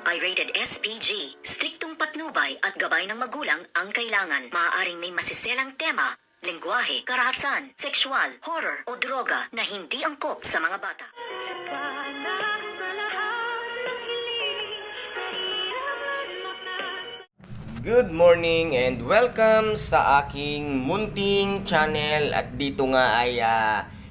ay rated SPG. Striktong patnubay at gabay ng magulang ang kailangan. Maaaring may masiselang tema, lengguwahe, karahasan, sexual, horror o droga na hindi angkop sa mga bata. Good morning and welcome sa aking munting channel. At dito nga ay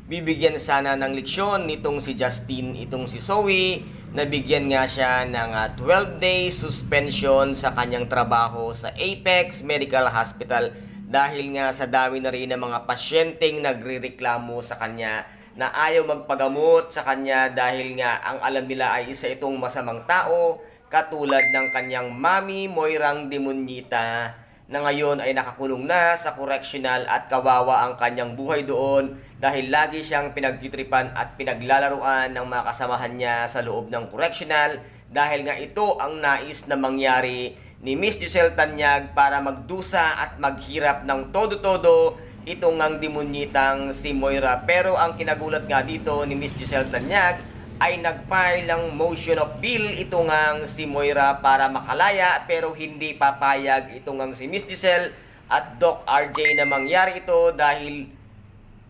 bibigyan sana ng leksyon nitong si Justin, itong si Zoe. Nabigyan nga siya ng 12 days suspension sa kanyang trabaho sa Apex Medical Hospital dahil nga sa dami na rin ng mga pasyenteng nagrereklamo sa kanya na ayaw magpagamot sa kanya dahil nga ang alam nila ay isa itong masamang tao, katulad ng kanyang mami Moirang Demonyita na ngayon ay nakakulong na sa correctional at kawawa ang kanyang buhay doon dahil lagi siyang pinagtitripan at pinaglalaruan ng mga kasamahan niya sa loob ng correctional dahil nga ito ang nais na mangyari ni Miss Giselle Tanyag para magdusa at maghirap ng todo-todo itong ang demonyitang si Moira. Pero ang kinagulat nga dito ni Miss Giselle Tanyag ay nag-file ng motion of bill ito ngang si Moira para makalaya, pero hindi papayag ito ngang si Miss Giselle at Doc RJ na mangyari ito dahil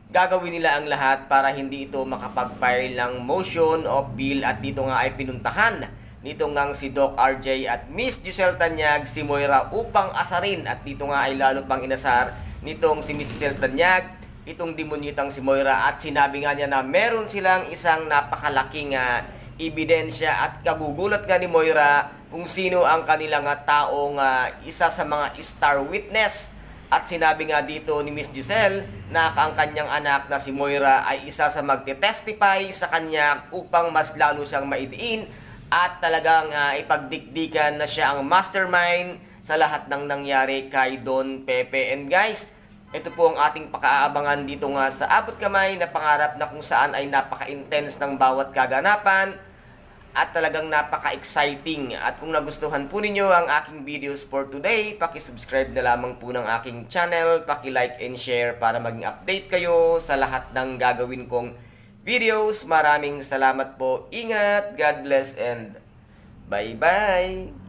gagawin nila ang lahat para hindi ito makapag-file ng motion of bill. At dito nga ay pinuntahan nito ngang si Doc RJ at Miss Giselle Tanyag si Moira upang asarin, at dito nga ay lalo pang inasar nitong si Miss Giselle Tanyag itong demonyitang si Moira, at sinabi nga niya na meron silang isang napakalaking ebidensya at kagugulat nga ni Moira kung sino ang kanilang taong isa sa mga star witness. At sinabi nga dito ni Miss Giselle na ang kanyang anak na si Moira ay isa sa magte-testify sa kanya upang mas lalo siyang maidiin at talagang ipagdikdikan na siya ang mastermind sa lahat ng nangyari kay Don Pepe. And guys, ito po ang ating pakaabangan dito nga sa abot kamay na pangarap na kung saan ay napaka-intense ng bawat kaganapan at talagang napaka-exciting. At kung nagustuhan po ninyo ang aking videos for today, paki-subscribe na lamang po ng aking channel, paki-like and share para maging update kayo sa lahat ng gagawin kong videos. Maraming salamat po. Ingat, God bless, and bye-bye!